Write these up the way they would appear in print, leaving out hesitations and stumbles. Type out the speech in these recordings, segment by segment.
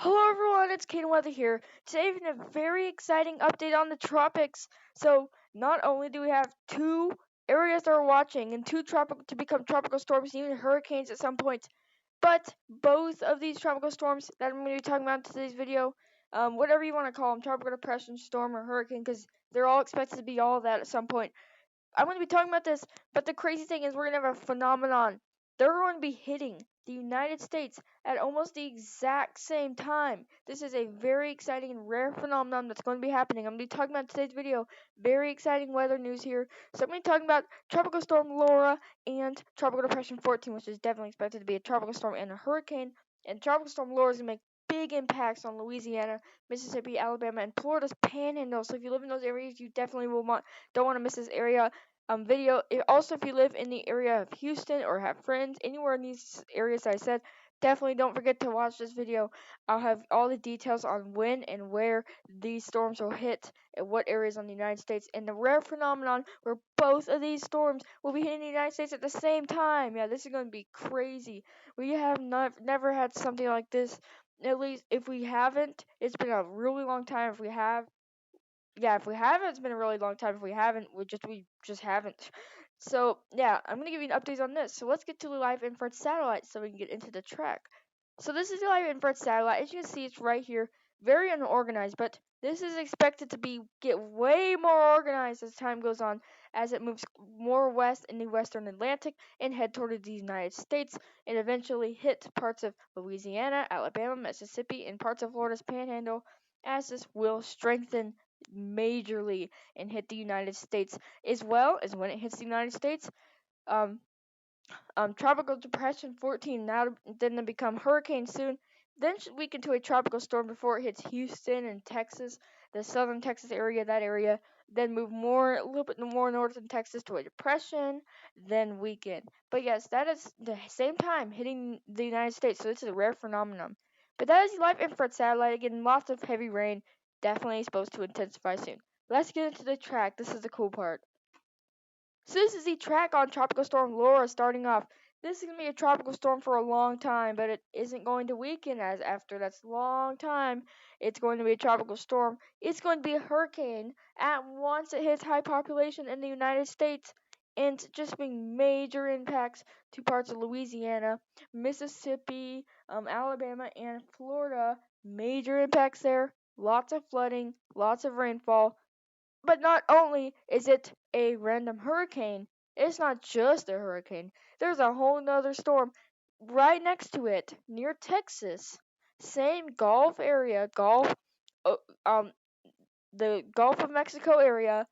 Hello everyone, it's Kane Weather here. Today we have a very exciting update on the tropics. So not only do we have two areas that are watching and two tropical to become tropical storms and even hurricanes at some point, but both of these tropical storms that I'm going to be talking about in today's video, whatever you want to call them, tropical depression, storm, or hurricane, because they're all expected to be all of that at some point. I'm going to be talking about this, but the crazy thing is we're going to have a phenomenon. They're going to be hitting the United States at almost the exact same time. This is a very exciting and rare phenomenon that's going to be happening. I'm going to be talking about today's video. Very exciting weather news here. So I'm going to be talking about Tropical Storm Laura and Tropical Depression 14, which is definitely expected to be a tropical storm and a hurricane. And Tropical Storm Laura is going to make big impacts on Louisiana, Mississippi, Alabama, and Florida's panhandle. So if you live in those areas, you definitely don't want to miss this area video. Also, if you live in the area of Houston or have friends anywhere in these areas I said, definitely don't forget to watch this video. I'll have all the details on when and where these storms will hit and what areas on the United States, and the rare phenomenon where both of these storms will be hitting the United States at the same time. Yeah, this is going to be crazy. We have never had something like this. At least if we haven't, it's been a really long time. If we have, yeah, if we haven't, it's been a really long time. If we haven't, we just haven't. So yeah, I'm gonna give you an update on this. So let's get to the live infrared satellite so we can get into the track. So this is the live infrared satellite. As you can see, it's right here, very unorganized, but this is expected to get way more organized as time goes on, as it moves more west in the western Atlantic and head toward the United States, and eventually hit parts of Louisiana, Alabama, Mississippi, and parts of Florida's Panhandle, as this will strengthen majorly and hit the United States, as well as when it hits the United States. Um, Tropical Depression 14 now then to become hurricane soon, then should weaken to a tropical storm before it hits Houston and Texas, the southern Texas area, that area, then move a little bit more north in Texas to a depression, then weaken. But yes, that is the same time hitting the United States, so this is a rare phenomenon. But that is the live infrared satellite. Again, lots of heavy rain, definitely supposed to intensify soon. Let's get into the track. This is the cool part. So this is the track on Tropical Storm Laura starting off. This is going to be a tropical storm for a long time, but it isn't going to weaken as after that's long time. It's going to be a tropical storm. It's going to be a hurricane at once it hits high population in the United States, and just being major impacts to parts of Louisiana, Mississippi, Alabama, and Florida. Major impacts there. Lots of flooding, lots of rainfall. But not only is it a random hurricane, it's not just a hurricane. There's a whole nother storm right next to it near Texas. Same Gulf area, uh, um, the Gulf of Mexico area,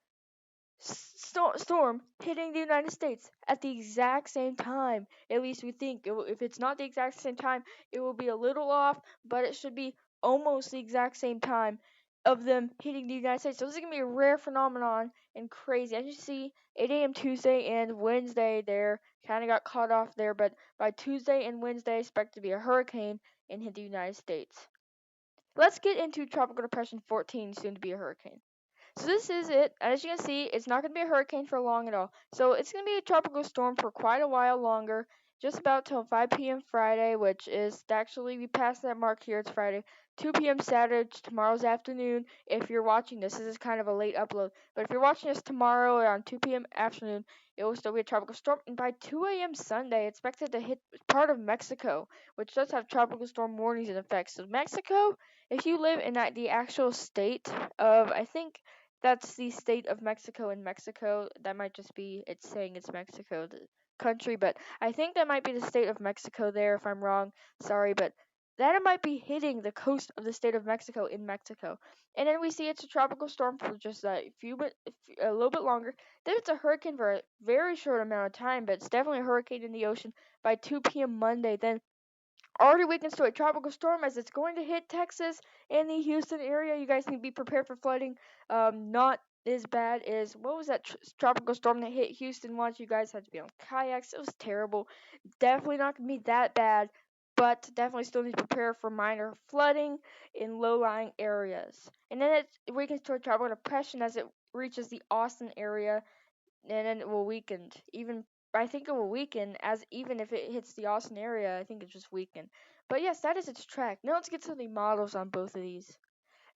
storm hitting the United States at the exact same time. At least we think. If it's not the exact same time, it will be a little off, but it should be almost the exact same time of them hitting the United States. So this is gonna be a rare phenomenon and crazy. As you see, 8 a.m. Tuesday and Wednesday there kind of got caught off there, but by Tuesday and Wednesday, expect to be a hurricane and hit the United States. Let's get into Tropical Depression 14, soon to be a hurricane. So this is it. As you can see, it's not going to be a hurricane for long at all. So it's going to be a tropical storm for quite a while longer, just about till 5 p.m. Friday, which is actually, we passed that mark here. It's Friday. 2 p.m. Saturday, tomorrow's afternoon. If you're watching this is kind of a late upload. But if you're watching this tomorrow around 2 p.m. afternoon, it will still be a tropical storm. And by 2 a.m. Sunday, it's expected to hit part of Mexico, which does have tropical storm warnings in effect. So Mexico, if you live in the actual state of, I think that's the state of Mexico in Mexico. That might just be it's saying it's Mexico, the country, but I think that might be the state of Mexico there. If I'm wrong, sorry, but that it might be hitting the coast of the state of Mexico in Mexico. And then we see it's a tropical storm for just a little bit longer. Then it's a hurricane for a very short amount of time, but it's definitely a hurricane in the ocean by 2 p.m. Monday. Then already weakens to a tropical storm as it's going to hit Texas and the Houston area. You guys need to be prepared for flooding. Not as bad as what was that tropical storm that hit Houston once? You guys had to be on kayaks. It was terrible. Definitely not gonna be that bad, but definitely still need to prepare for minor flooding in low-lying areas. And then it weakens to a tropical depression as it reaches the Austin area, and then it will weaken. Even I think it will weaken as even if it hits the Austin area. I think it's just weakened. But yes, that is its track. Now let's get to the models on both of these.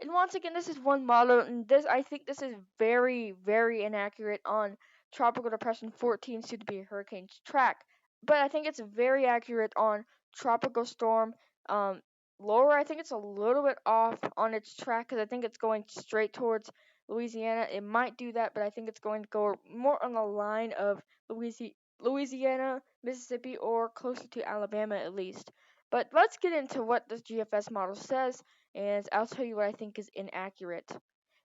And once again, this is one model, and this I think this is very, very inaccurate on Tropical Depression 14 soon to be a hurricane's track. But I think it's very accurate on Tropical Storm um, Laura. I think it's a little bit off on its track because I think it's going straight towards Louisiana. It might do that, but I think it's going to go more on the line of Louisiana, Mississippi, or closer to Alabama at least. But let's get into what this GFS model says, and I'll tell you what I think is inaccurate.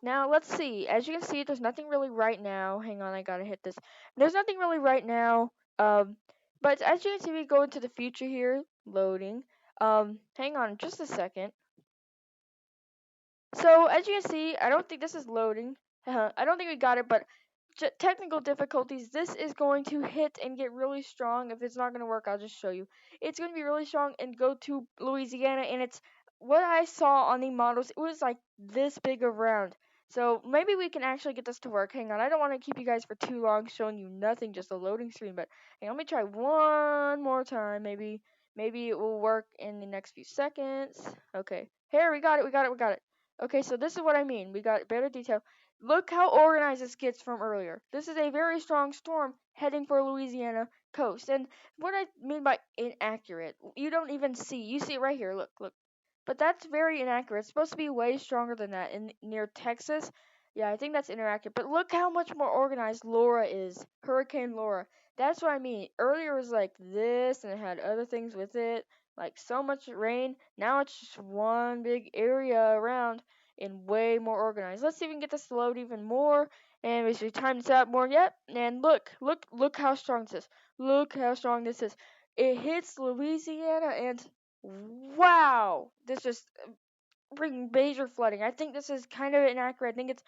Now, let's see. As you can see, there's nothing really right now. Hang on, I gotta hit this. There's nothing really right now. But as you can see, we go into the future here. Loading. Hang on just a second. So, as you can see, I don't think this is loading. I don't think we got it, but technical difficulties. This is going to hit and get really strong. If it's not going to work, I'll just show you. It's going to be really strong and go to Louisiana, and it's what I saw on the models. It was like this big around. So maybe we can actually get this to work. Hang on, I don't want to keep you guys for too long showing you nothing, just a loading screen. But hey, let me try one more time. Maybe it will work in the next few seconds. Okay, here we got it. We got it. We got it. Okay, so this is what I mean. We got better detail. Look how organized this gets from earlier. This is a very strong storm heading for Louisiana coast. And what I mean by inaccurate, you don't even see. You see it right here. Look, look. But that's very inaccurate. It's supposed to be way stronger than that in near Texas. Yeah, I think that's inaccurate. But look how much more organized Laura is. Hurricane Laura. That's what I mean. Earlier it was like this and it had other things with it. Like so much rain. Now it's just one big area around and way more organized. Let's see if we can get this to load even more. And we should time this out more yet. And look how strong this is. Look how strong this is. It hits Louisiana and wow, this just bring major flooding. I think this is kind of inaccurate. I think it's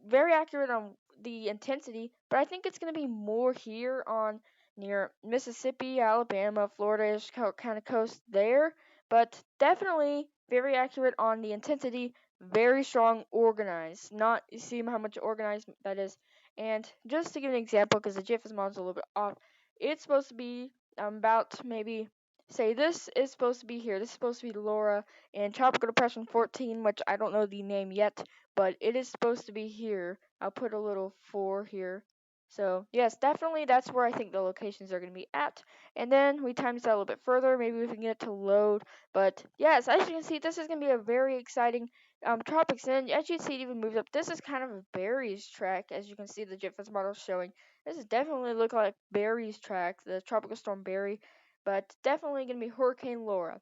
very accurate on the intensity, but I think it's going to be more here on near Mississippi, Alabama, Florida-ish kind of coast there, but definitely very accurate on the intensity, very strong, organized. Not you see how much organized that is. And just to give an example, because the GFS model is a little bit off, it's supposed to be about maybe say this is supposed to be here. This is supposed to be Laura and Tropical Depression 14, which I don't know the name yet, but it is supposed to be here. I'll put a little 4 here. So, yes, definitely that's where I think the locations are going to be at. And then we times that a little bit further. Maybe we can get it to load. But, yes, as you can see, this is going to be a very exciting tropics. And as you can see, it even moves up. This is kind of a Barry's track, as you can see the GFS model showing. This is definitely look like Barry's track, the Tropical Storm Barry. But definitely going to be Hurricane Laura.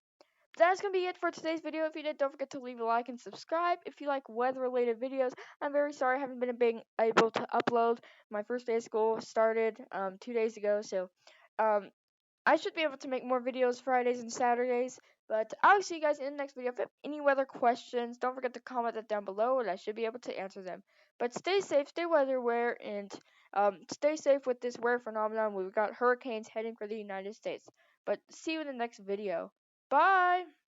That's going to be it for today's video. If you did, don't forget to leave a like and subscribe. If you like weather-related videos, I'm very sorry I haven't been able to upload. My first day of school started 2 days ago, so um, I should be able to make more videos Fridays and Saturdays. But I'll see you guys in the next video. If you have any weather questions, don't forget to comment that down below, and I should be able to answer them. But stay safe, stay weather aware, and stay safe with this weather phenomenon. We've got hurricanes heading for the United States. But see you in the next video. Bye!